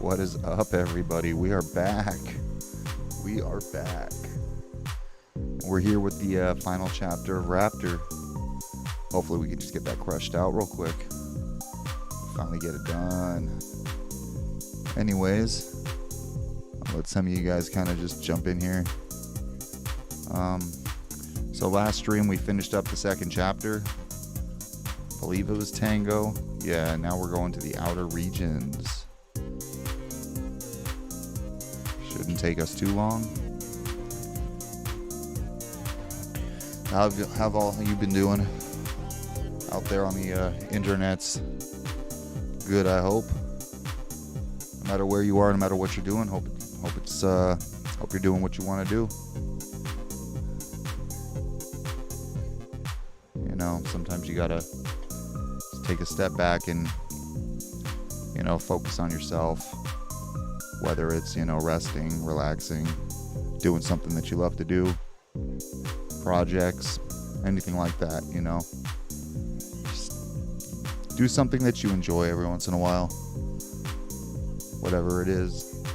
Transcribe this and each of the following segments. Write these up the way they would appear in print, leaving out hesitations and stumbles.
What is up, everybody? We are back. We are back. We're here with the final chapter of Raptor. Hopefully we can just get that crushed out real quick. Finally get it done. Anyways, I'll let some of you guys kind of just jump in here. So last stream we finished up the second chapter. I believe it was Tango. Yeah, now we're going to the outer regions. Shouldn't take us too long. How have all you been doing out there on the internets? Good, I hope. No matter where you are, no matter what you're doing, hope you're doing what you want to do. You know, sometimes you gotta just take a step back and, you know, focus on yourself. Whether it's, you know, resting, relaxing, doing something that you love to do, projects, anything like that, you know. Just do something that you enjoy every once in a while, whatever it is.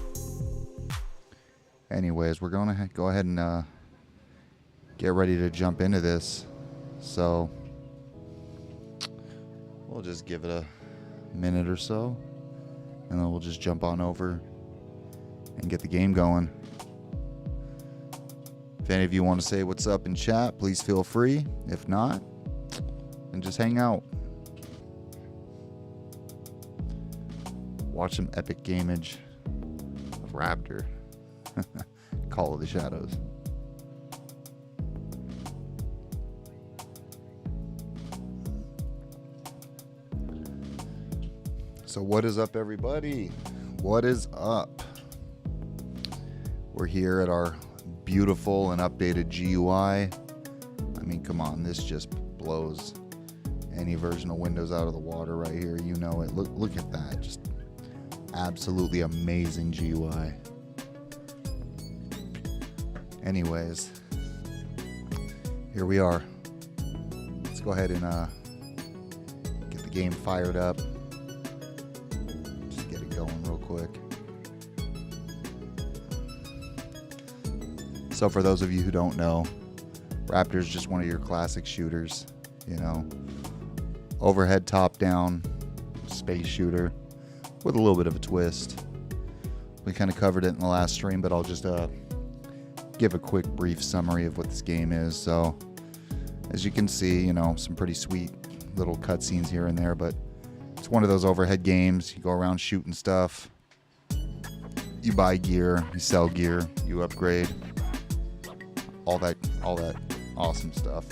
Anyways, we're going to go ahead and get ready to jump into this. So we'll just give it a minute or so, and then we'll just jump on over and get the game going. If any of you want to say what's up in chat, please feel free. If not, then just hang out. Watch some epic gameage of Raptor. Call of the Shadows. So what is up, everybody? What is up? We're here at our beautiful and updated GUI. I mean, come on, this just blows any version of Windows out of the water right here. You know it. Look at that. Just absolutely amazing GUI. Anyways, here we are. Let's go ahead and get the game fired up. Just get it going real quick. So for those of you who don't know, Raptor is just one of your classic shooters, you know, overhead top-down space shooter with a little bit of a twist. We kind of covered it in the last stream, but I'll just give a quick brief summary of what this game is. So as you can see, you know, some pretty sweet little cutscenes here and there, but it's one of those overhead games. You go around shooting stuff, you buy gear, you sell gear, you upgrade. All that awesome stuff.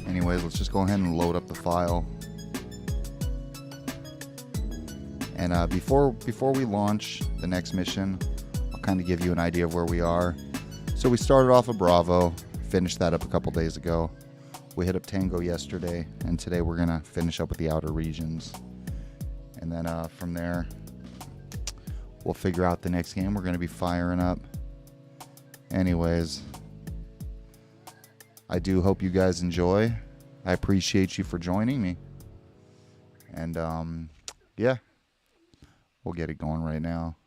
Anyways, let's just go ahead and load up the file. And before we launch the next mission, I'll kind of give you an idea of where we are. So we started off at Bravo, finished that up a couple days ago. We hit up Tango yesterday, and today we're gonna finish up with the outer regions. And then from there, we'll figure out the next game we're gonna be firing up. Anyways, I do hope you guys enjoy. I appreciate you for joining me. And yeah, we'll get it going right now.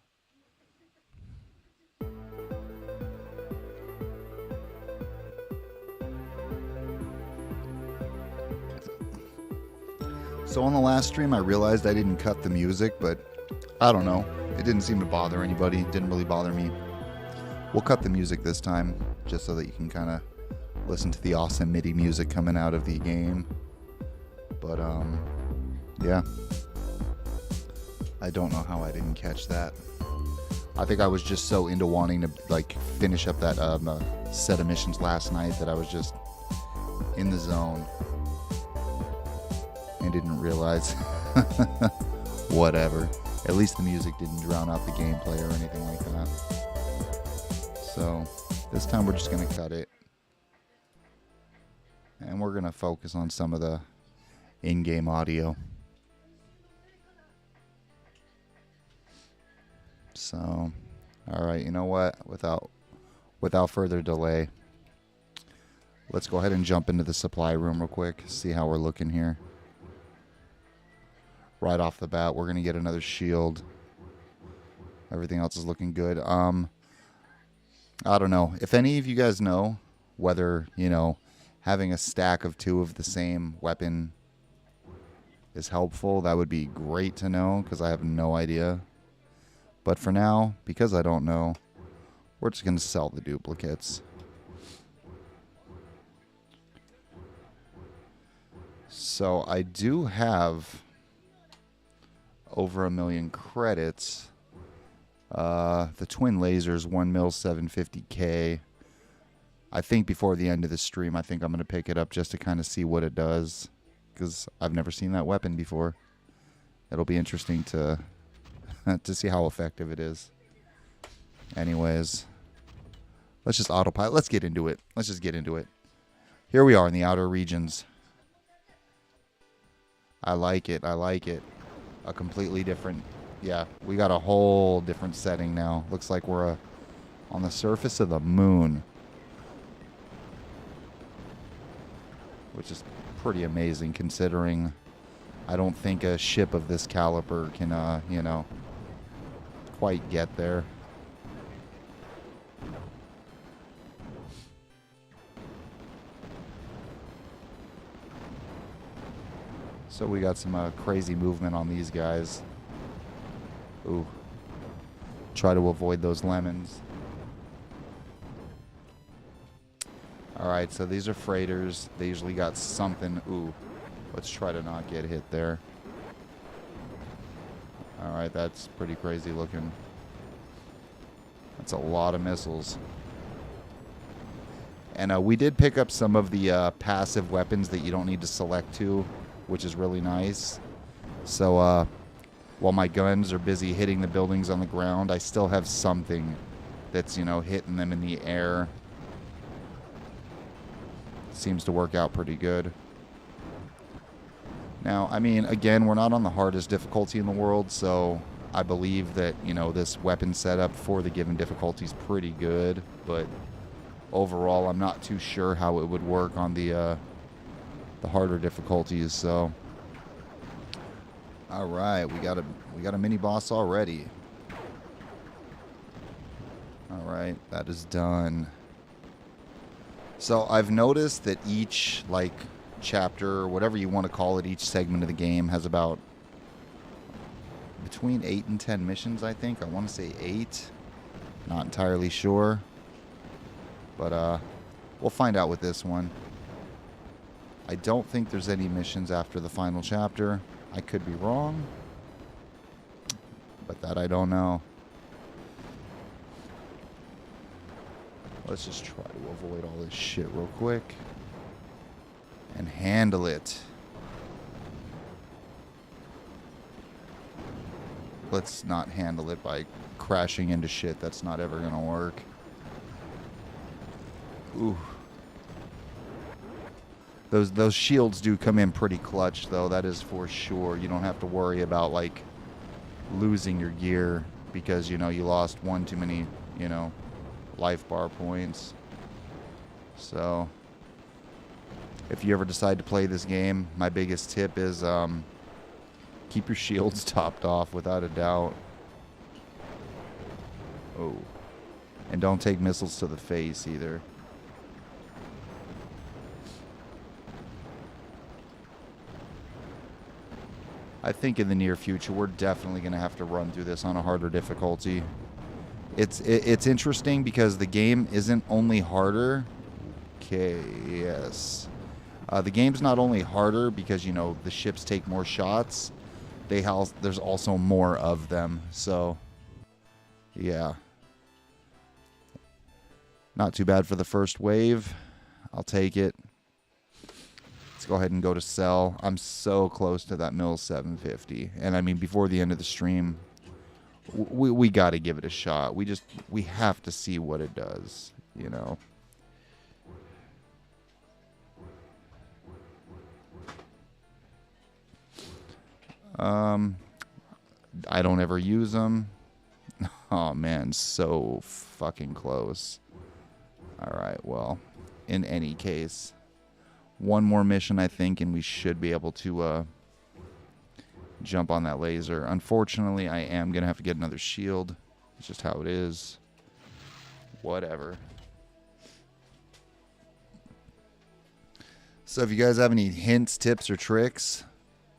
So on the last stream, I realized I didn't cut the music, but I don't know. It didn't seem to bother anybody. It didn't really bother me. We'll cut the music this time, just so that you can kind of listen to the awesome MIDI music coming out of the game. But, yeah. I don't know how I didn't catch that. I think I was just so into wanting to, like, finish up that set of missions last night that I was just in the zone and didn't realize. Whatever. At least the music didn't drown out the gameplay or anything like that. So this time we're just going to cut it, and we're going to focus on some of the in-game audio. So, all right, you know what? Without further delay, let's go ahead and jump into the supply room real quick, see how we're looking here. Right off the bat, we're going to get another shield. Everything else is looking good. I don't know. If any of you guys know whether, having a stack of 2 of the same weapon is helpful, that would be great to know, because I have no idea. But for now, because I don't know, we're just going to sell the duplicates. So I do have over 1 million credits. The twin lasers, 1 mil 750K. I think before the end of the stream, I think I'm going to pick it up just to kind of see what it does, because I've never seen that weapon before. It'll be interesting to to see how effective it is. Anyways, let's just autopilot. Let's get into it. Let's just get into it. Here we are in the outer regions. I like it. I like it. A completely different... Yeah, we got a whole different setting now. Looks like we're on the surface of the moon. Which is pretty amazing, considering I don't think a ship of this caliber can, quite get there. So we got some crazy movement on these guys. Ooh. Try to avoid those lemons. Alright, so these are freighters. They usually got something. Ooh. Let's try to not get hit there. Alright, that's pretty crazy looking. That's a lot of missiles. And we did pick up some of the passive weapons that you don't need to select to, which is really nice. So, while my guns are busy hitting the buildings on the ground, I still have something that's, hitting them in the air. Seems to work out pretty good. Now, I mean, again, we're not on the hardest difficulty in the world, so I believe that, this weapon setup for the given difficulty is pretty good, but overall, I'm not too sure how it would work on the harder difficulties, so... Alright, we got a mini boss already. Alright, that is done. So I've noticed that each, chapter, or whatever you want to call it, each segment of the game has about between 8 and 10 missions, I think. I want to say 8. Not entirely sure. But we'll find out with this one. I don't think there's any missions after the final chapter. I could be wrong, but that I don't know. Let's just try to avoid all this shit real quick and handle it. Let's not handle it by crashing into shit. That's not ever gonna work. Ooh. Those shields do come in pretty clutch, though. That is for sure. You don't have to worry about, losing your gear because, you lost one too many, life bar points. So, if you ever decide to play this game, my biggest tip is keep your shields topped off, without a doubt. Oh. And don't take missiles to the face, either. I think in the near future, we're definitely going to have to run through this on a harder difficulty. It's interesting because the game isn't only harder. Okay, yes. The game's not only harder because, the ships take more shots. There's also more of them. So, yeah. Not too bad for the first wave. I'll take it. Let's go ahead and go to sell. I'm so close to that mil 750. And I mean, before the end of the stream, we got to give it a shot. We have to see what it does, I don't ever use them. Oh man, so fucking close. Alright, well, in any case, one more mission, I think, and we should be able to jump on that laser. Unfortunately, I am going to have to get another shield. It's just how it is. Whatever. So if you guys have any hints, tips, or tricks,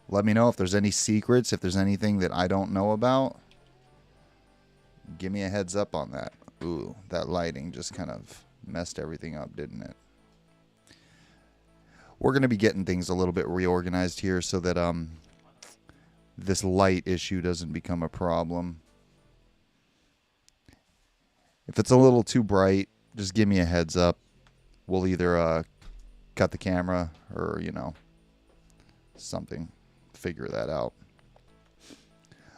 let me know. If there's any secrets, if there's anything that I don't know about, give me a heads up on that. Ooh, that lighting just kind of messed everything up, didn't it? We're going to be getting things a little bit reorganized here so that this light issue doesn't become a problem. If it's a little too bright, just give me a heads up. We'll either cut the camera or, you know, something. Figure that out.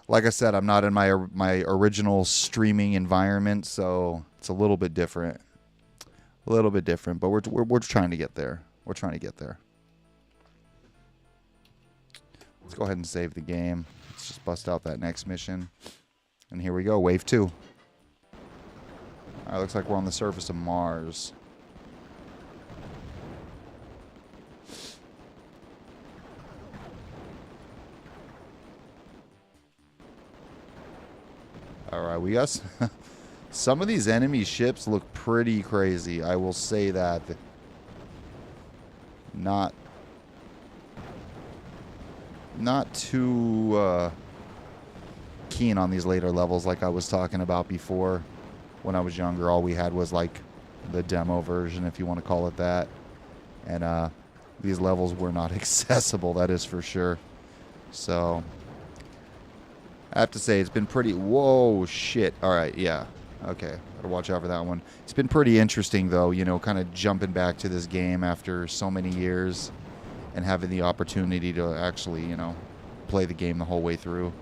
Like I said, I'm not in my original streaming environment, so it's a little bit different. A little bit different, but we're trying to get there. We're trying to get there. Let's go ahead and save the game. Let's just bust out that next mission. And here we go, wave 2. Alright, looks like we're on the surface of Mars. Alright, we got some of these enemy ships look pretty crazy. I will say that. Not too keen on these later levels like I was talking about before. When I was younger, all we had was like the demo version, if you want to call it that. And these levels were not accessible, that is for sure. So I have to say it's been pretty... Whoa, shit. All right, yeah. Okay, gotta watch out for that one. It's been pretty interesting, though, you know, kind of jumping back to this game after so many years and having the opportunity to actually, you know, play the game the whole way through.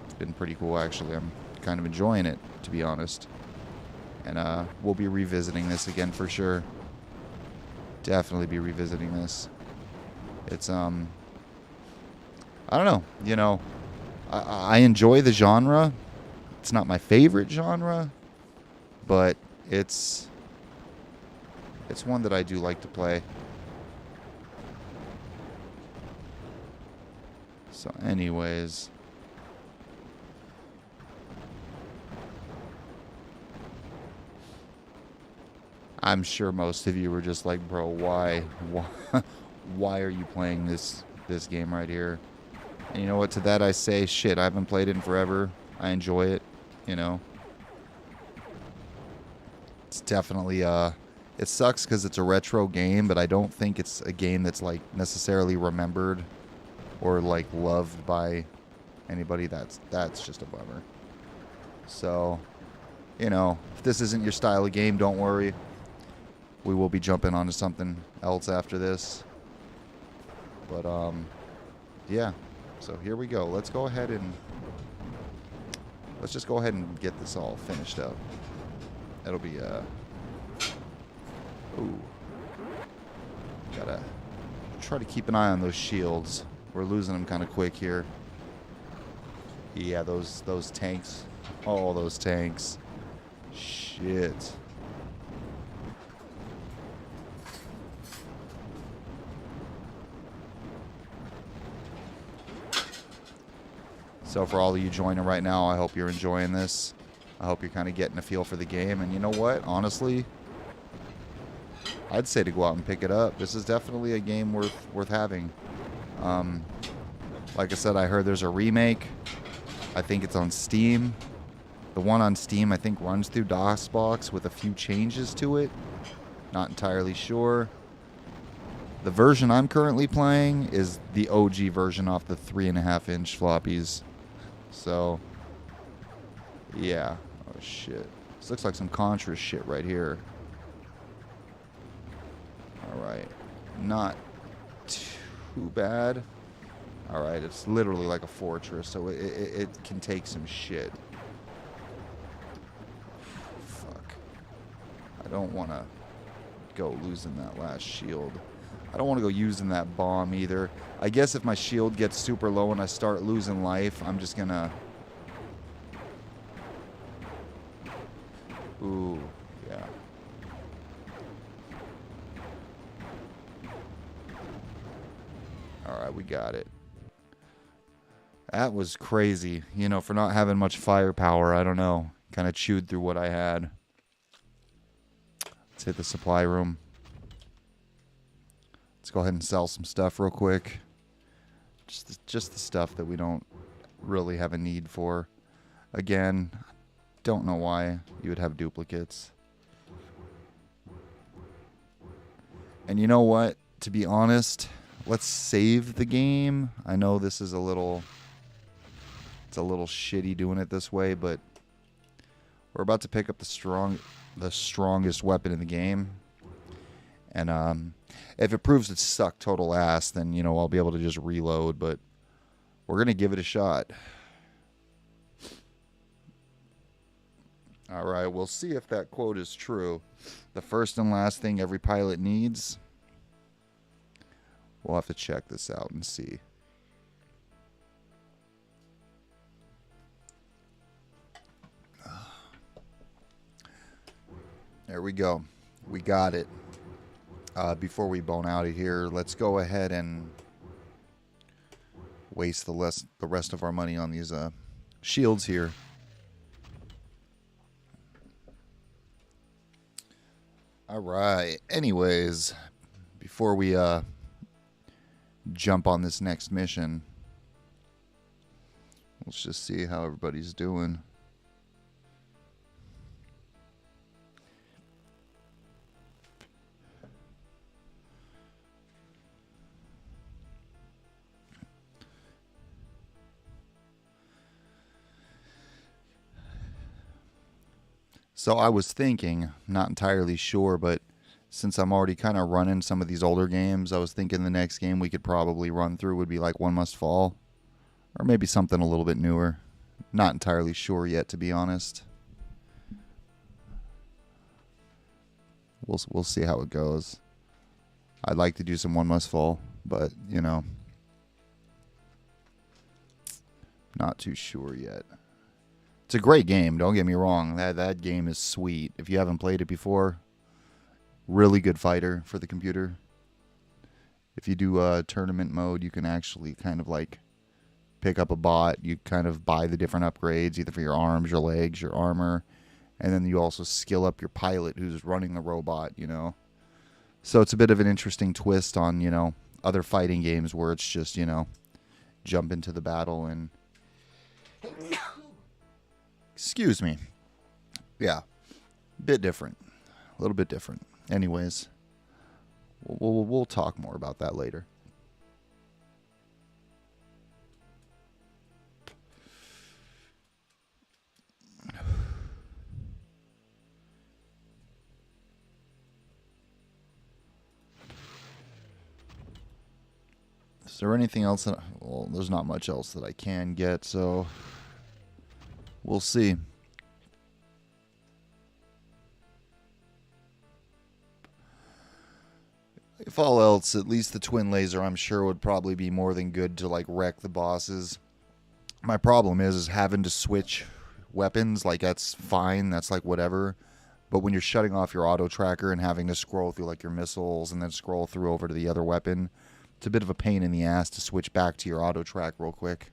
It's been pretty cool, actually. I'm kind of enjoying it, to be honest. And we'll be revisiting this again for sure. Definitely be revisiting this. It's, I don't know, you know, I enjoy the genre. It's not my favorite genre, but it's one that I do like to play. So anyways, I'm sure most of you were just like, bro, why are you playing this game right here? And you know what, to that I say, shit, I haven't played it in forever. I enjoy it, you know. It's definitely, it sucks because it's a retro game, but I don't think it's a game that's, like, necessarily remembered or, like, loved by anybody. That's just a bummer. So, you know, if this isn't your style of game, don't worry. We will be jumping onto something else after this. But, yeah. So here we go. Let's go ahead and... Let's just go ahead and get this all finished up. It'll be, ooh. Gotta try to keep an eye on those shields. We're losing them kind of quick here. Yeah, those tanks. Oh, those tanks. Shit. So for all of you joining right now, I hope you're enjoying this. I hope you're kind of getting a feel for the game. And you know what? Honestly, I'd say to go out and pick it up. This is definitely a game worth having. Like I said, I heard there's a remake. I think it's on Steam. The one on Steam, I think, runs through DOSBox with a few changes to it. Not entirely sure. The version I'm currently playing is the OG version off the 3.5-inch floppies. So, yeah. Oh, shit. This looks like some Contra shit right here. Alright. Not too bad. Alright, it's literally like a fortress, so it can take some shit. Fuck. I don't want to go losing that last shield. I don't want to go using that bomb either. I guess if my shield gets super low and I start losing life, I'm just gonna... Ooh, yeah. Alright, we got it. That was crazy. You know, for not having much firepower, I don't know. Kind of chewed through what I had. Let's hit the supply room. Let's go ahead and sell some stuff real quick. Just the stuff that we don't really have a need for. Again, don't know why you would have duplicates. And you know what? To be honest, let's save the game. I know this is it's a little shitty doing it this way, but we're about to pick up the strongest weapon in the game. And if it proves to suck total ass, then, you know, I'll be able to just reload, but we're going to give it a shot. All right, we'll see if that quote is true. The first and last thing every pilot needs. We'll have to check this out and see. There we go. We got it. Before we bone out of here, let's go ahead and waste the rest of our money on these shields here. All right. Anyways, before we jump on this next mission, let's just see how everybody's doing. So I was thinking, not entirely sure, but since I'm already kind of running some of these older games, I was thinking the next game we could probably run through would be like One Must Fall, or maybe something a little bit newer. Not entirely sure yet, to be honest. We'll see how it goes. I'd like to do some One Must Fall, but, you know, not too sure yet. It's a great game, don't get me wrong. That game is sweet. If you haven't played it before, really good fighter for the computer. If you do tournament mode, you can actually kind of like pick up a bot. You kind of buy the different upgrades, either for your arms, your legs, your armor, and then you also skill up your pilot who's running the robot, you know. So it's a bit of an interesting twist on, you know, other fighting games where it's just, you know, jump into the battle and... Excuse me. Yeah. Bit different. A little bit different. Anyways, we'll talk more about that later. Is there anything else that... Well, there's not much else that I can get, so... We'll see. If all else, at least the twin laser, I'm sure, would probably be more than good to, like, wreck the bosses. My problem is having to switch weapons. Like, that's fine. That's, like, whatever. But when you're shutting off your auto tracker and having to scroll through, like, your missiles and then scroll through over to the other weapon, it's a bit of a pain in the ass to switch back to your auto track real quick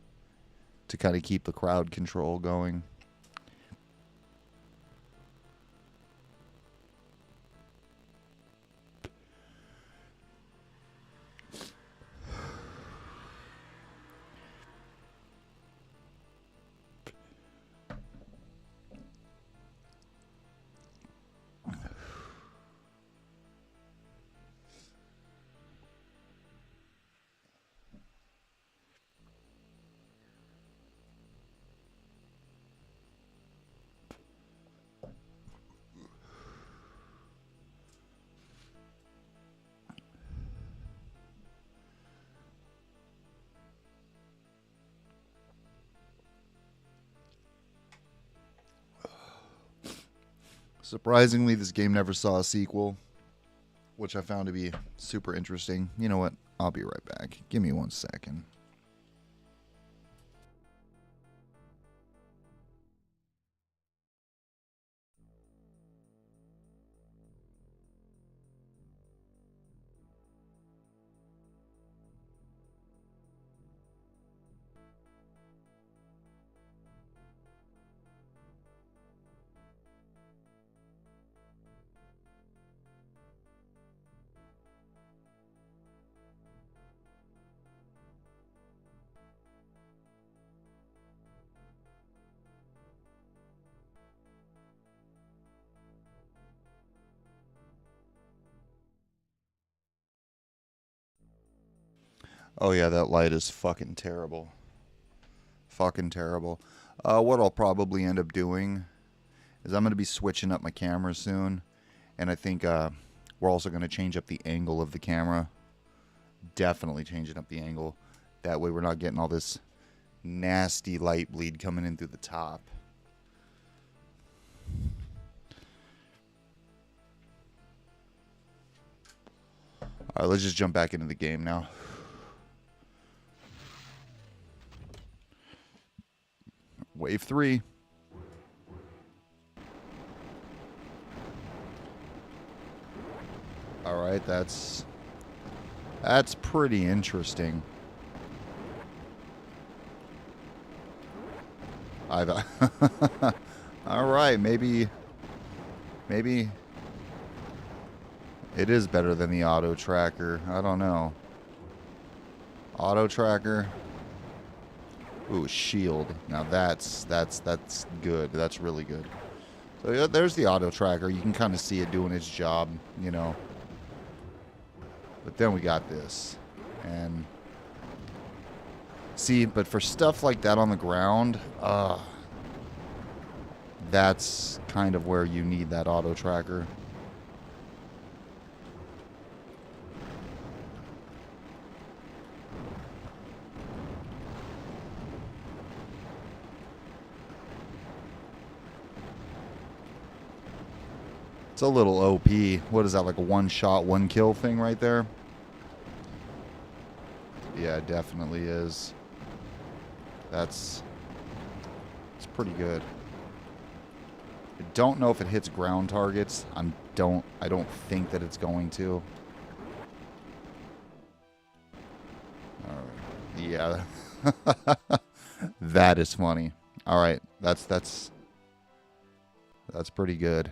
to kind of keep the crowd control going. Surprisingly, this game never saw a sequel, which I found to be super interesting. You know what? I'll be right back. Give me 1 second. Oh yeah, that light is fucking terrible. Fucking terrible. What I'll probably end up doing is I'm going to be switching up my camera soon. And I think we're also going to change up the angle of the camera. Definitely changing up the angle. That way we're not getting all this nasty light bleed coming in through the top. Alright, let's just jump back into the game now. Wave 3. Alright, that's pretty interesting. Alright, maybe it is better than the auto tracker. I don't know. Auto tracker. Ooh, shield. Now that's good. That's really good. So yeah, there's the auto tracker. You can kind of see it doing its job, you know. But then we got this. And see, but for stuff like that on the ground, that's kind of where you need that auto tracker. It's a little OP. What is that, like a one shot, one kill thing right there? Yeah, it definitely is. It's pretty good. I don't know if it hits ground targets. I don't think that it's going to. Alright. Yeah. That is funny. Alright, that's pretty good.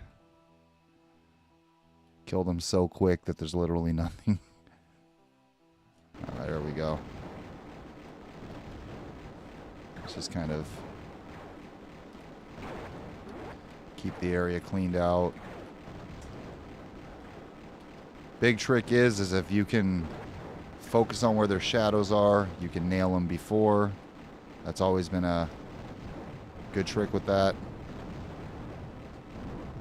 Killed him so quick that there's literally nothing. Alright, there we go. Let's just kind of keep the area cleaned out. Big trick is if you can focus on where their shadows are, you can nail them before. That's always been a good trick with that.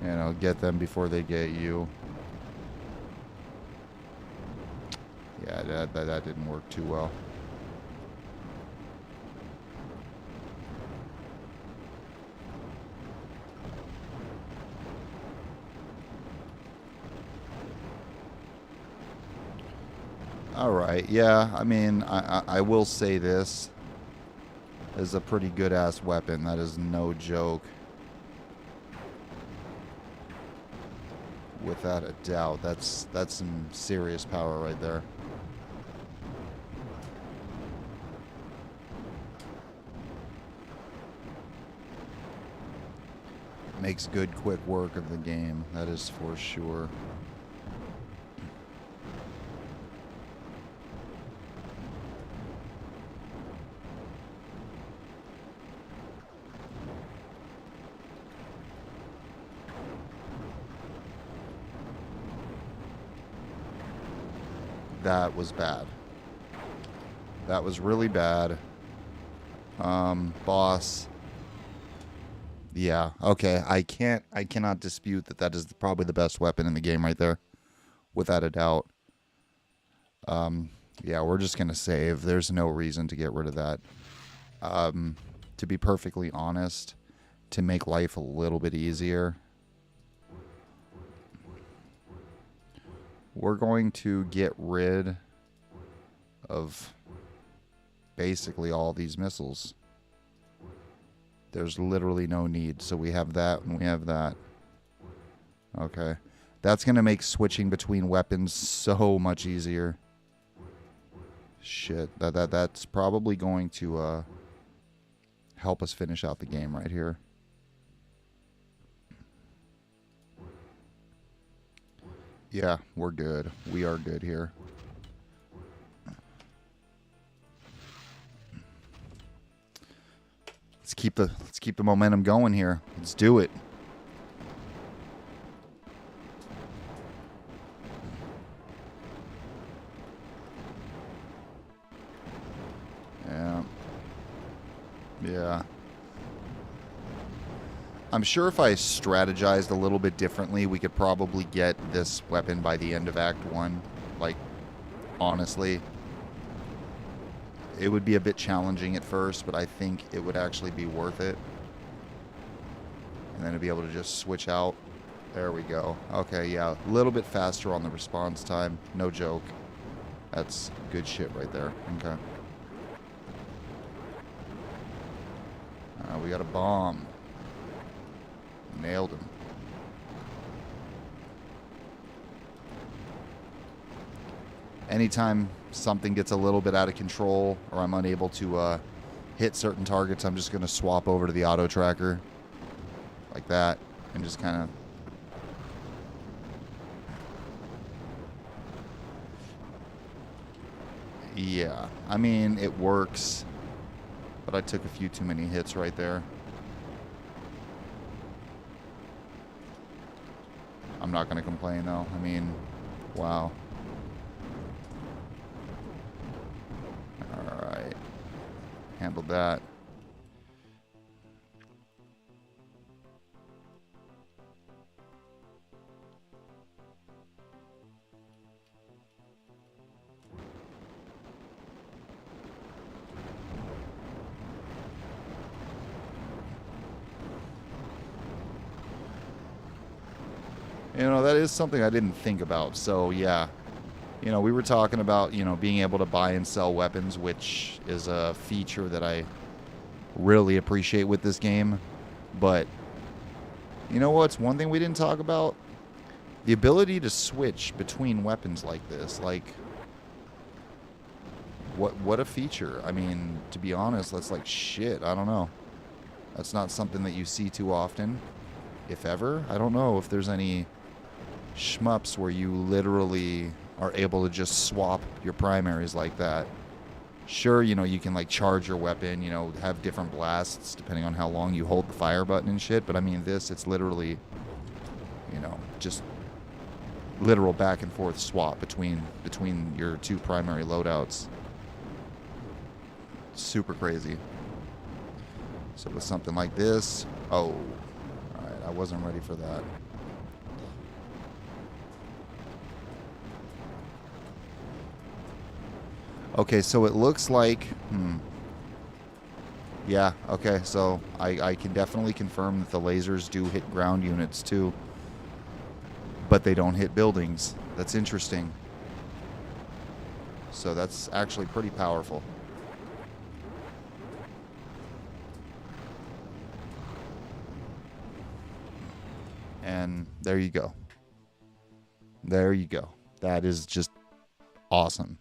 You know, get them before they get you. Yeah, that didn't work too well. Alright, yeah, I mean, I will say this is a pretty good-ass weapon. That is no joke. Without a doubt. That's some serious power right there. Makes good quick work of the game, that is for sure. That was bad. That was really bad. Boss. Yeah, okay. I cannot dispute that is probably the best weapon in the game right there. Without a doubt. Yeah, we're just going to save. There's no reason to get rid of that. To be perfectly honest, to make life a little bit easier, we're going to get rid of basically all these missiles. There's literally no need. So we have that and we have that. Okay. That's going to make switching between weapons so much easier. Shit. That's probably going to help us finish out the game right here. Yeah, we're good. We are good here. Let's keep the momentum going here. Let's do it. Yeah. I'm sure if I strategized a little bit differently, we could probably get this weapon by the end of Act 1. Like, honestly. It would be a bit challenging at first, but I think it would actually be worth it. And then to be able to just switch out. There we go. Okay, yeah. A little bit faster on the response time. No joke. That's good shit right there. Okay. We got a bomb. Nailed him. Anytime something gets a little bit out of control or I'm unable to hit certain targets, I'm just going to swap over to the auto tracker like that and just kind of... Yeah, I mean, it works, but I took a few too many hits right there. I'm not going to complain, though. I mean, wow. All right. Handled that. You know, that is something I didn't think about. So, yeah. You know, we were talking about, you know, being able to buy and sell weapons, which is a feature that I really appreciate with this game. But, you know what's one thing we didn't talk about? The ability to switch between weapons like this. Like, what a feature. I mean, to be honest, that's like shit. I don't know. That's not something that you see too often, if ever. I don't know if there's any shmups where you literally are able to just swap your primaries like that. Sure, you know, you can like charge your weapon, you know, have different blasts depending on how long you hold the fire button and shit, but I mean this, it's literally, you know, just literal back and forth swap between your two primary loadouts. Super crazy. So with something like this, oh, alright, I wasn't ready for that. Okay, so it looks like, yeah, okay, so I can definitely confirm that the lasers do hit ground units too, but they don't hit buildings. That's interesting. So that's actually pretty powerful. And there you go. There you go. That is just awesome.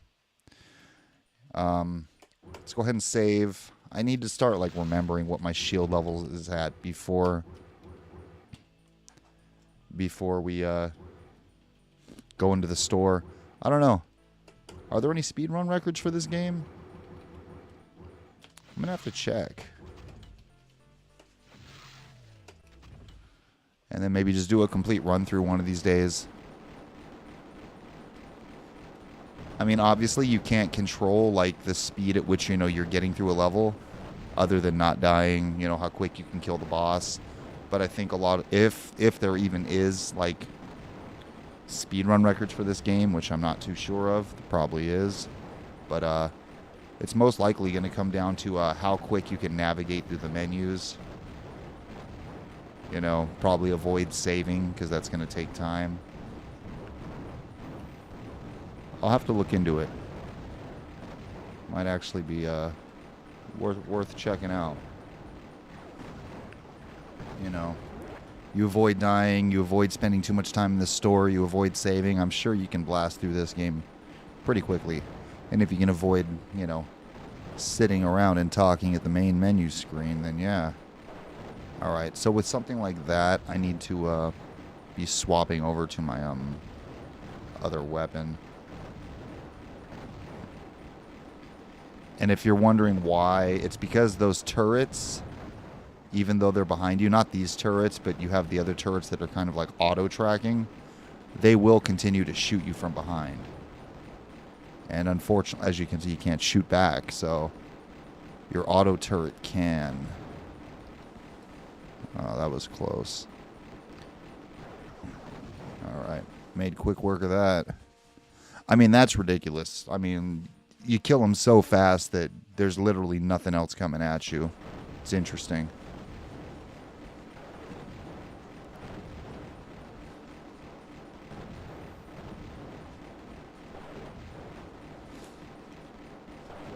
Let's go ahead and save. I need to start like remembering what my shield level is at before we go into the store. I don't know. Are there any speedrun records for this game? I'm gonna have to check. And then maybe just do a complete run through one of these days. I mean, obviously you can't control like the speed at which, you know, you're getting through a level other than not dying, you know, how quick you can kill the boss. But I think a lot of, if there even is like speedrun records for this game, which I'm not too sure of, there probably is. But it's most likely going to come down to how quick you can navigate through the menus. You know, probably avoid saving because that's going to take time. I'll have to look into it. Might actually be worth checking out. You know, you avoid dying, you avoid spending too much time in the store, you avoid saving. I'm sure you can blast through this game pretty quickly. And if you can avoid, you know, sitting around and talking at the main menu screen, then yeah. Alright, so with something like that, I need to be swapping over to my other weapon. And if you're wondering why, it's because those turrets, even though they're behind you, not these turrets, but you have the other turrets that are kind of like auto-tracking, they will continue to shoot you from behind. And unfortunately, as you can see, you can't shoot back, so Your auto turret can. Oh, that was close. Alright. Made quick work of that. I mean, that's ridiculous. I mean, you kill them so fast that there's literally nothing else coming at you. It's interesting.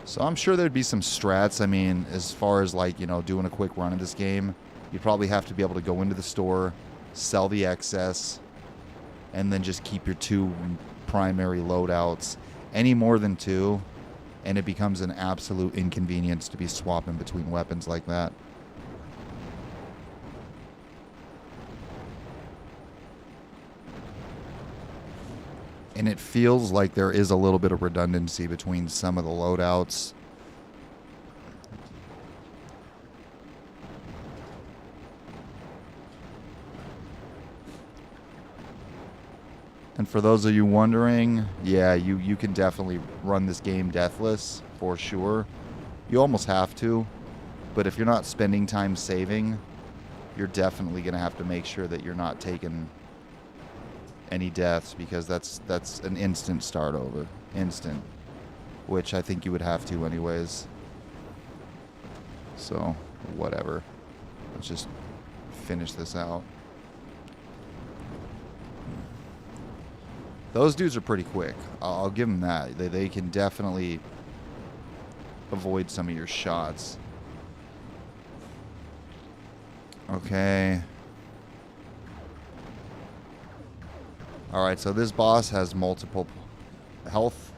So I'm sure there'd be some strats. I mean, as far as like, you know, doing a quick run of this game, you'd probably have to be able to go into the store, sell the excess, and then just keep your 2 primary loadouts. Any more than 2, and it becomes an absolute inconvenience to be swapping between weapons like that. And it feels like there is a little bit of redundancy between some of the loadouts. And for those of you wondering, yeah, you can definitely run this game deathless, for sure. You almost have to. But if you're not spending time saving, you're definitely going to have to make sure that you're not taking any deaths, because that's an instant start over. Instant. Which I think you would have to anyways. So, whatever. Let's just finish this out. Those dudes are pretty quick. I'll give them that. They can definitely avoid some of your shots. Okay. Alright, so this boss has multiple health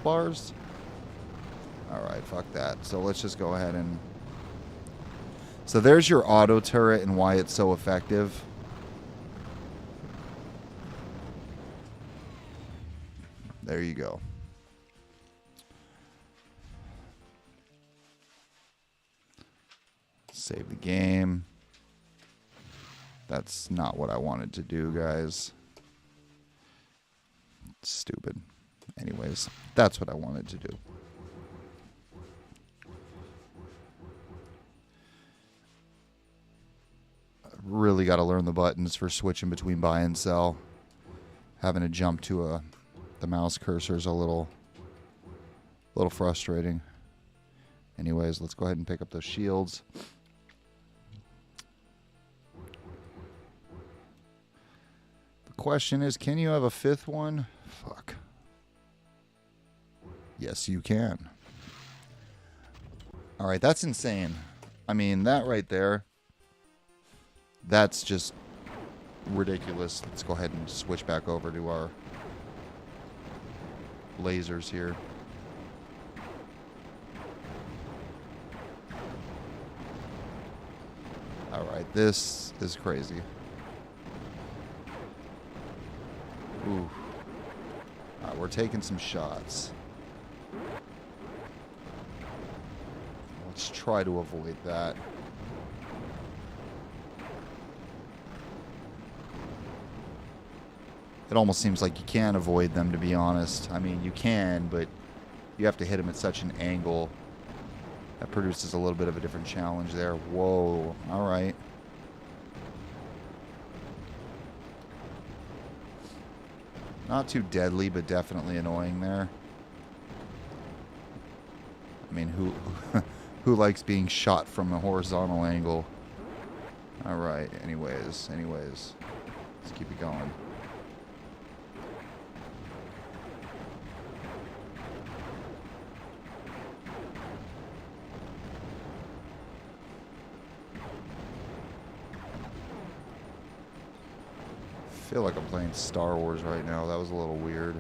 bars? Alright, fuck that. So let's just go ahead and... So there's your auto turret and why it's so effective. There you go. Save the game. That's not what I wanted to do, guys. It's stupid. Anyways, that's what I wanted to do. I really got to learn the buttons for switching between buy and sell. Having to jump to the mouse cursor is a little frustrating. Anyways, let's go ahead and pick up those shields. Question is, can you have a 5th one? Fuck. Yes, you can. Alright, that's insane. I mean, that right there, that's just ridiculous. Let's go ahead and switch back over to our lasers here. Alright, this is crazy. Ooh. Alright, we're taking some shots. Let's try to avoid that. It almost seems like you can't avoid them, to be honest. I mean, you can, but you have to hit them at such an angle that produces a little bit of a different challenge there. Whoa. Alright. Not too deadly, but definitely annoying there. I mean, who likes being shot from a horizontal angle? Alright, anyways. Let's keep it going. I feel like I'm playing Star Wars right now. That was a little weird.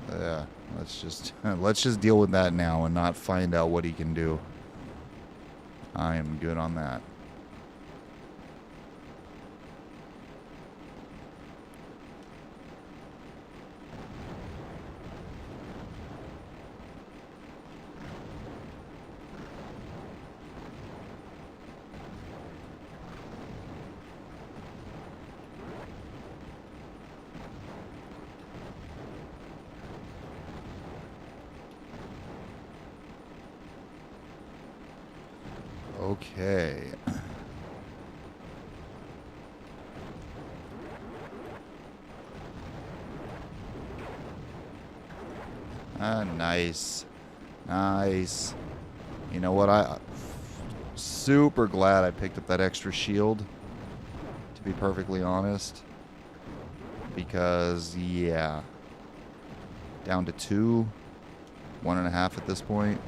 Yeah, let's just deal with that now and not find out what he can do. I am good on that. Okay. Nice. Nice. You know what? I'm super glad I picked up that extra shield, to be perfectly honest. Because, yeah. Down to 2. 1.5 at this point.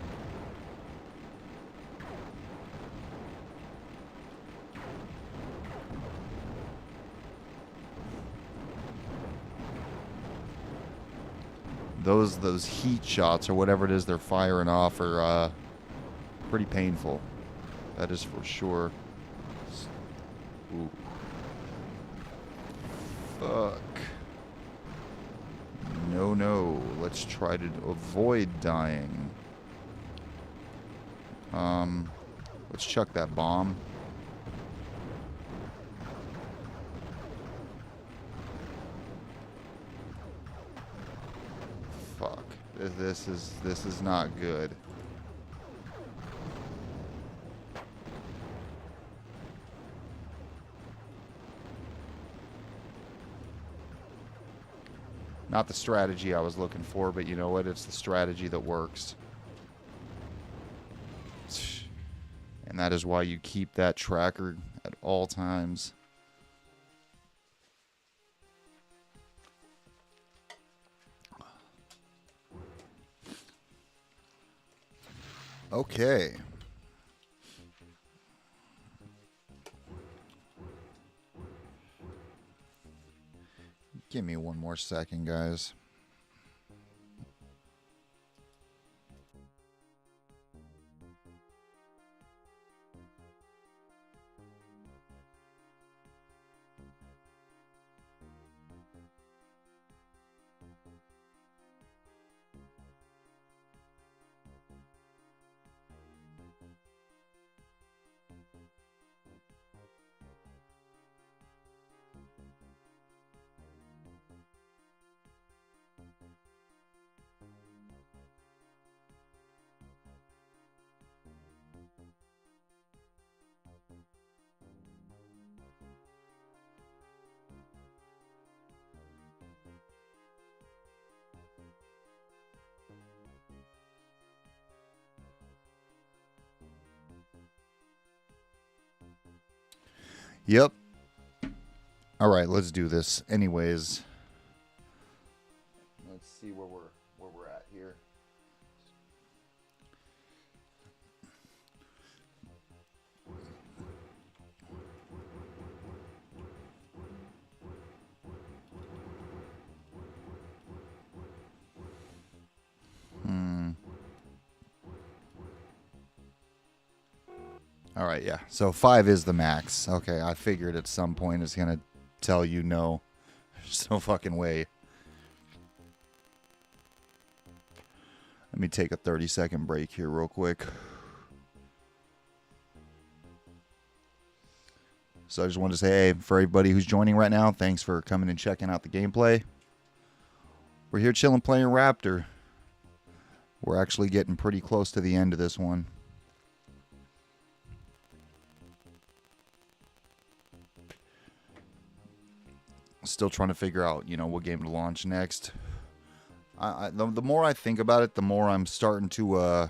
Those heat shots or whatever it is they're firing off are pretty painful. That is for sure. Ooh. Fuck. No, no. Let's try to avoid dying. Let's chuck that bomb. Fuck. This is not good. Not the strategy I was looking for, but you know what? It's the strategy that works. And that is why you keep that tracker at all times. Okay. Give me one more second, guys. Yep. All right, let's do this. Anyways, let's see where we're at here. All right, yeah. So 5 is the max. Okay, I figured at some point it's going to tell you no. There's no fucking way. Let me take a 30-second break here real quick. So I just wanted to say, hey, for everybody who's joining right now, thanks for coming and checking out the gameplay. We're here chilling playing Raptor. We're actually getting pretty close to the end of this one. Still trying to figure out, you know, what game to launch next. The more I think about it, the more I'm starting to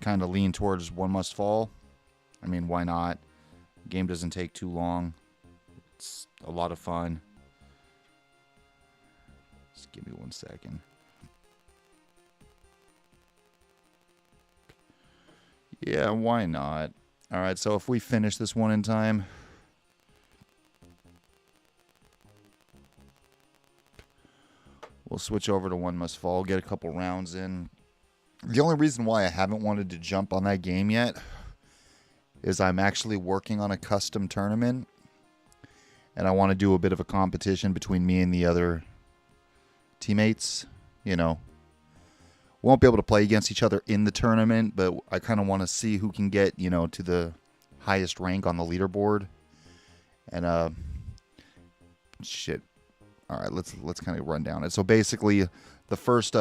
kind of lean towards One Must Fall. I mean, why not? The game doesn't take too long. It's a lot of fun. Just give me 1 second. Yeah, why not? All right, so if we finish this one in time... we'll switch over to One Must Fall, get a couple rounds in. The only reason why I haven't wanted to jump on that game yet is I'm actually working on a custom tournament. And I want to do a bit of a competition between me and the other teammates. You know, won't be able to play against each other in the tournament, but I kind of want to see who can get, you know, to the highest rank on the leaderboard. And, shit. All right, let's kind of run down it. So basically, the first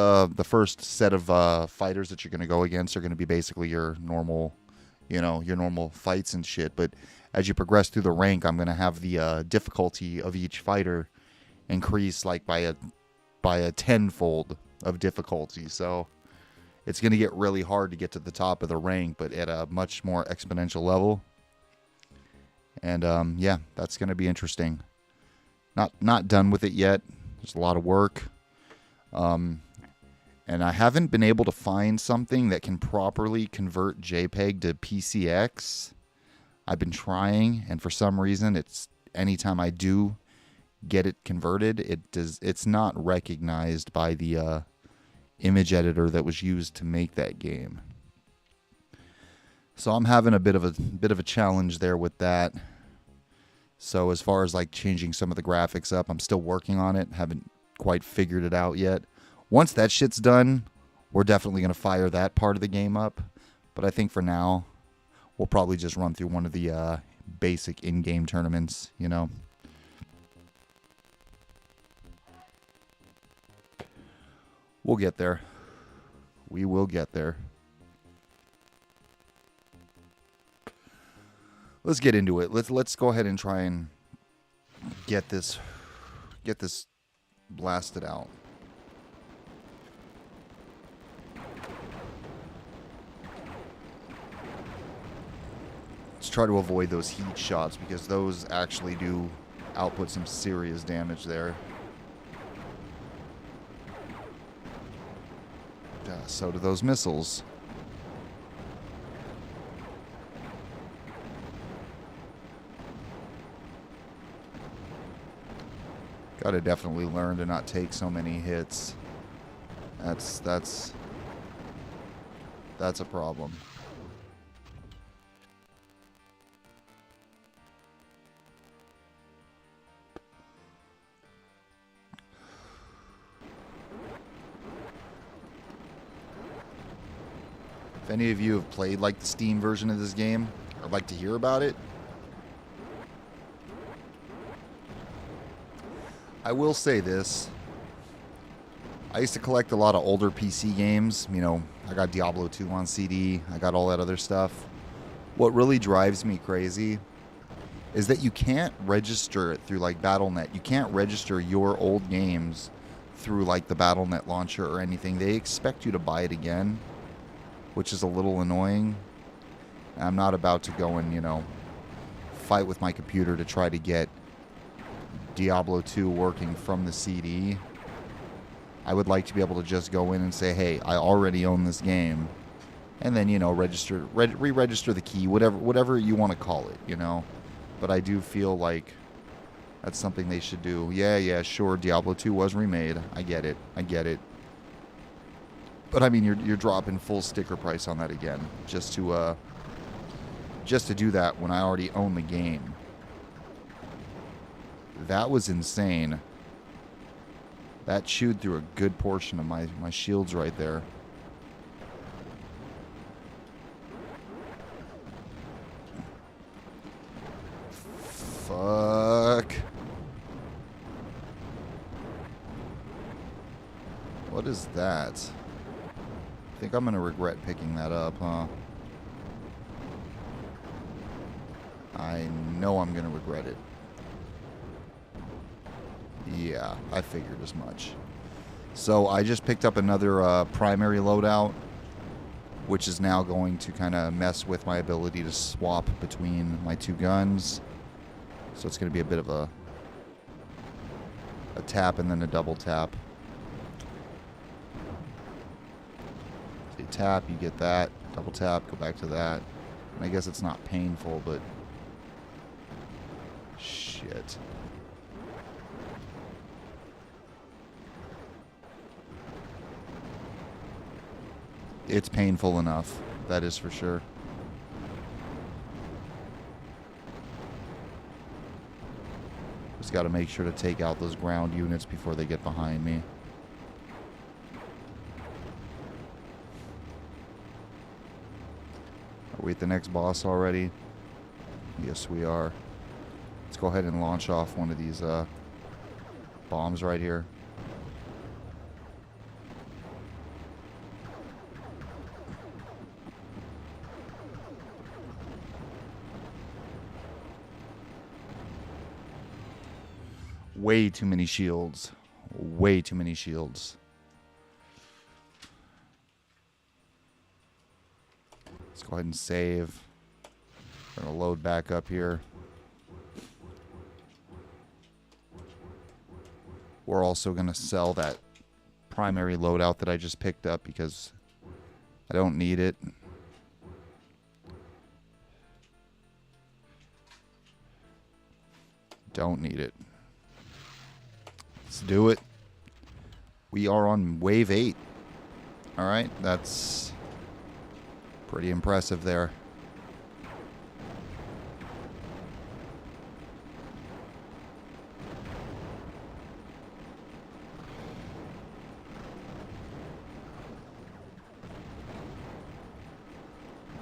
set of fighters that you're going to go against are going to be basically your normal, you know, your normal fights and shit. But as you progress through the rank, I'm gonna have the difficulty of each fighter increase like by a tenfold of difficulty. So it's gonna get really hard to get to the top of the rank, but at a much more exponential level. And yeah, that's gonna be interesting. Not done with it yet. There's a lot of work. And I haven't been able to find something that can properly convert JPEG to PCX. I've been trying, and for some reason, it's anytime I do get it converted, it's not recognized by the image editor that was used to make that game. So I'm having a bit of a challenge there with that. So as far as like changing some of the graphics up, I'm still working on it. Haven't quite figured it out yet. Once that shit's done, we're definitely going to fire that part of the game up. But I think for now, we'll probably just run through one of the basic in-game tournaments, you know. We'll get there. We will get there. Let's get into it. Let's go ahead and try and get this blasted out. Let's try to avoid those heat shots because those actually do output some serious damage there. So do those missiles. Gotta definitely learn to not take so many hits. That's a problem. If any of you have played like the Steam version of this game or like to hear about it, I will say this. I used to collect a lot of older PC games. You know, I got Diablo 2 on CD. I got all that other stuff. What really drives me crazy is that you can't register it through like Battle.net. You can't register your old games through like the Battle.net launcher or anything. They expect you to buy it again, which is a little annoying. I'm not about to go and, you know, fight with my computer to try to get Diablo 2 working from the CD. I would like to be able to just go in and say, hey, I already own this game. And then, you know, re-register the key, whatever you want to call it, you know. But I do feel like that's something they should do. Yeah, sure, Diablo 2 was remade. I get it. But I mean, you're dropping full sticker price on that again, just to do that when I already own the game. That was insane. That chewed through a good portion of my shields right there. Fuck. What is that? I think I'm going to regret picking that up, huh? I know I'm going to regret it. Yeah, I figured as much. So I just picked up another primary loadout, which is now going to kind of mess with my ability to swap between my two guns. So it's going to be a bit of a tap and then a double tap. So you tap, you get that. Double tap, go back to that. And I guess it's not painful, but shit. It's painful enough, that is for sure. Just got to make sure to take out those ground units before they get behind me. Are we at the next boss already? Yes, we are. Let's go ahead and launch off one of these bombs right here. Way too many shields. Way too many shields. Let's go ahead and save. We're going to load back up here. We're also going to sell that primary loadout that I just picked up because I don't need it. Don't need it. Let's do it. We are on wave 8. All right, that's pretty impressive there.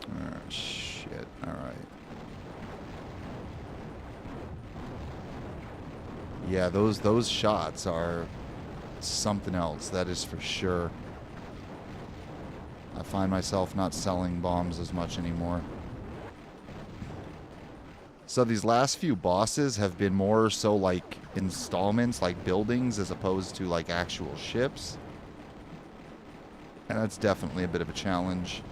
Oh, shit. All right. Yeah, those shots are something else, that is for sure. I find myself not selling bombs as much anymore. So these last few bosses have been more so like installments, like buildings, as opposed to like actual ships. And that's definitely a bit of a challenge.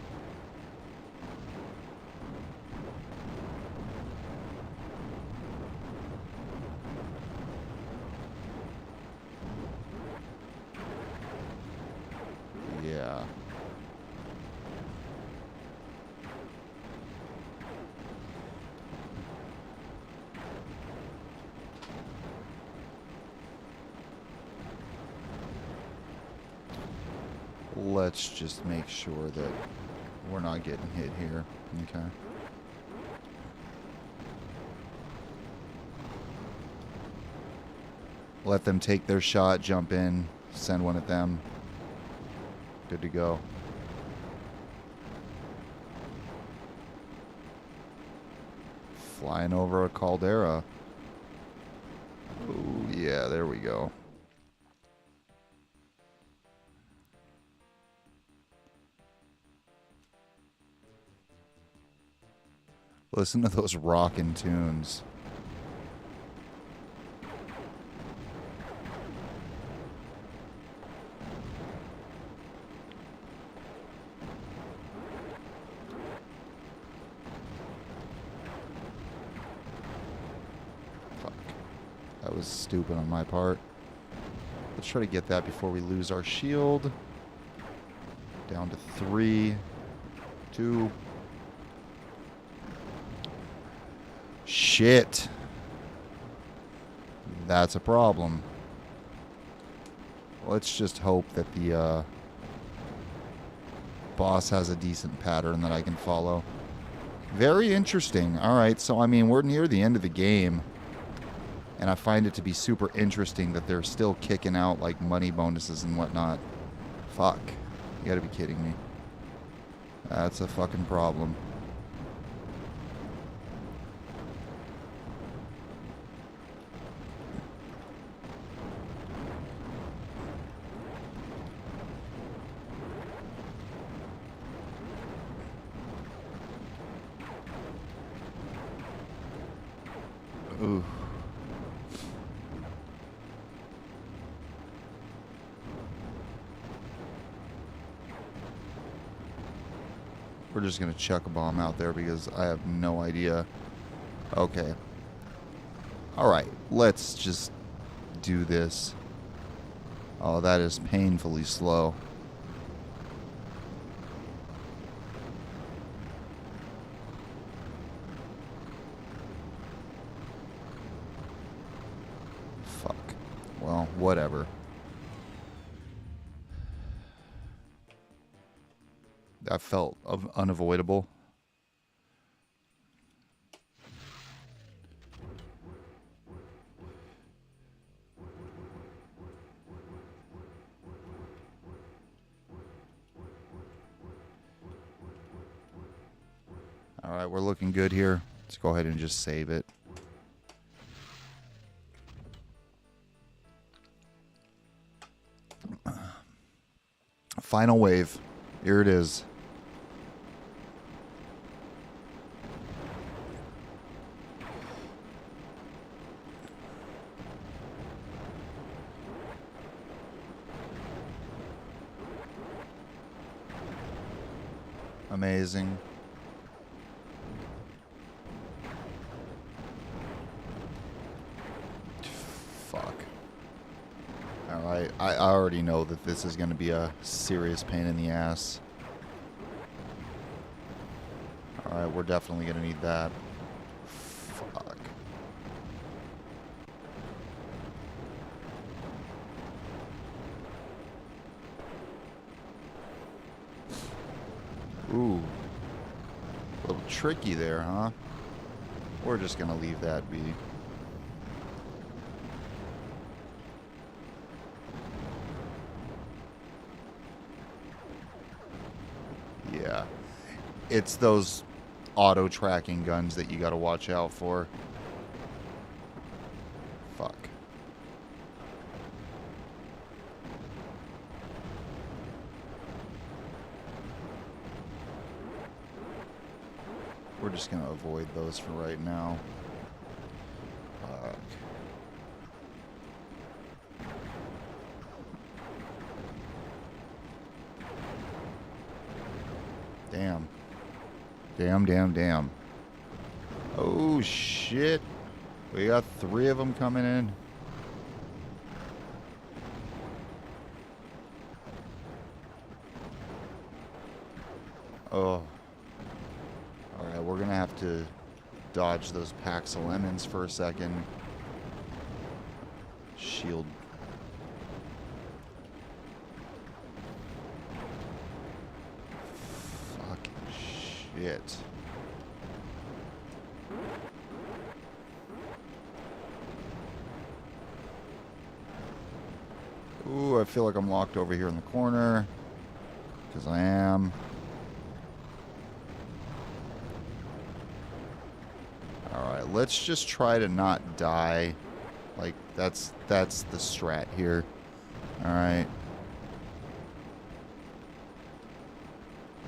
Yeah. Let's just make sure that we're not getting hit here. Okay. Let them take their shot, jump in, send one at them. Good to go. Flying over a caldera. Oh, yeah, there we go. Listen to those rockin' tunes. Fuck. That was stupid on my part. Let's try to get that before we lose our shield. Down to 3, 2. Shit. That's a problem. Let's just hope that the boss has a decent pattern that I can follow. Very interesting. Alright, so I mean, we're near the end of the game. And I find it to be super interesting that they're still kicking out like money bonuses and whatnot. Fuck. You gotta be kidding me. That's a fucking problem. Ooh. We're just going to chuck a bomb out there because I have no idea. Okay. Alright, let's just do this. Oh, that is painfully slow. Fuck. Well, whatever. That felt unavoidable. All right, we're looking good here. Let's go ahead and just save it. Final wave. Here it is. Amazing. Fuck. Alright, I already know that this is going to be a serious pain in the ass. Alright, we're definitely going to need that. Fuck. Ooh. A little tricky there, huh? We're just going to leave that be. Yeah. It's those auto tracking guns that you got to watch out for. Fuck. We're just going to avoid those for right now. Fuck. Damn. Damn. Oh, shit. We got 3 of them coming in. Oh. Alright, we're going to have to dodge those packs of lemons for a second. Shield. Fucking shit. Ooh, I feel like I'm locked over here in the corner. Because I am. Alright, let's just try to not die. Like, that's the strat here. Alright.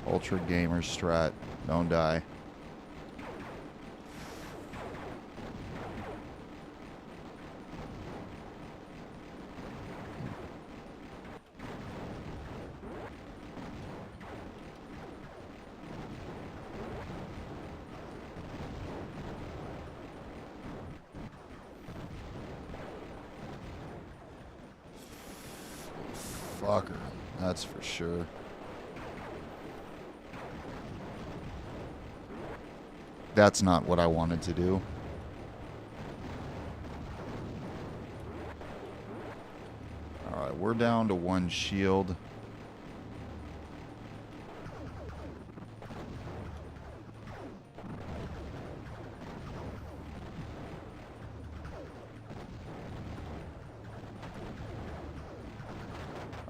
Ultra gamer strat. Don't die. Fucker. That's for sure. That's not what I wanted to do. Alright, we're down to 1 shield.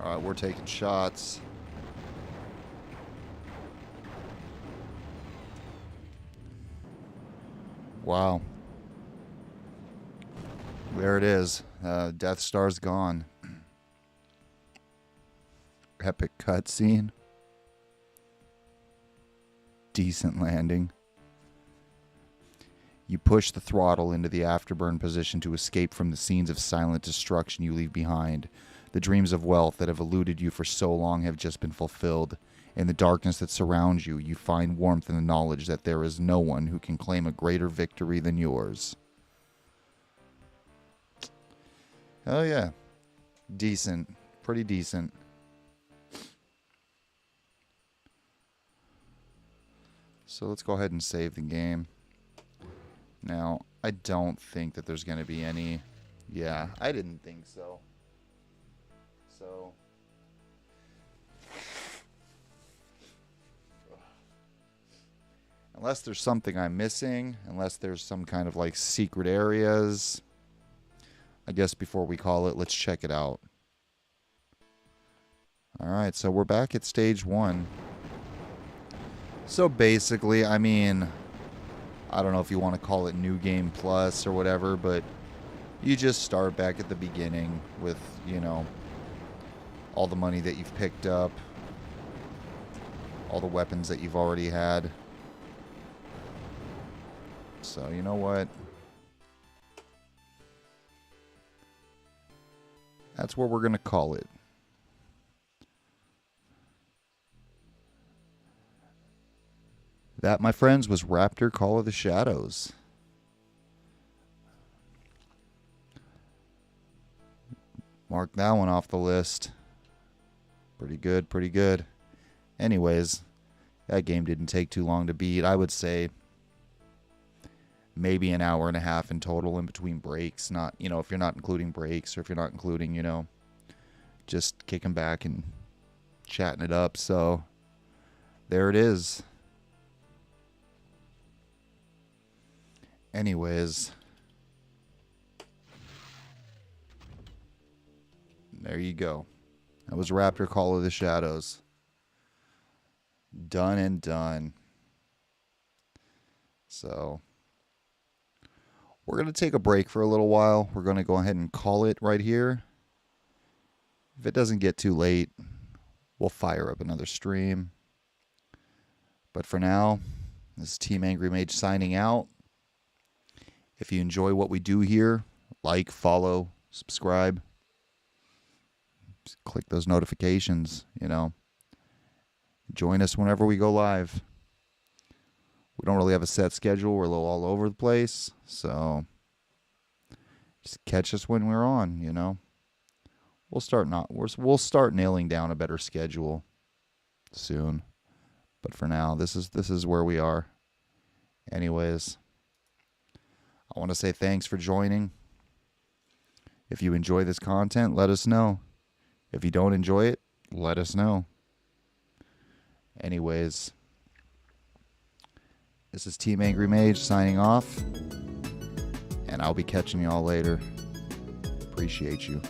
Alright, we're taking shots. Wow. There it is. Death Star's gone. Epic cutscene. Decent landing. You push the throttle into the afterburn position to escape from the scenes of silent destruction you leave behind. The dreams of wealth that have eluded you for so long have just been fulfilled. In the darkness that surrounds you, you find warmth in the knowledge that there is no one who can claim a greater victory than yours. Oh yeah. Decent. Pretty decent. So let's go ahead and save the game. Now, I don't think that there's going to be any... Yeah, I didn't think so. So... Unless there's something I'm missing, unless there's some kind of like secret areas, I guess before we call it, let's check it out. Alright, so we're back at stage 1. So basically, I mean, I don't know if you want to call it New Game Plus or whatever, but you just start back at the beginning with, you know, all the money that you've picked up, all the weapons that you've already had. So, you know what? That's what we're going to call it. That, my friends, was Raptor Call of the Shadows. Mark that one off the list. Pretty good, pretty good. Anyways, that game didn't take too long to beat. I would say maybe an hour and a half in total in between breaks. Not, if you're not including breaks, or if you're not including, just kicking back and chatting it up. So there it is. Anyways, there you go. That was Raptor Call of the Shadows. Done and done. So we're going to take a break for a little while. We're going to go ahead and call it right here. If it doesn't get too late, we'll fire up another stream. But for now, this is TeamAngryMage signing out. If you enjoy what we do here, like, follow, subscribe. Just click those notifications, Join us whenever we go live. We don't really have a set schedule. We're a little all over the place. So just catch us when we're on, We'll start nailing down a better schedule soon. But for now, this is where we are. Anyways, I want to say thanks for joining. If you enjoy this content, let us know. If you don't enjoy it, let us know. Anyways, this is TeamAngryMage signing off, and I'll be catching y'all later. Appreciate you.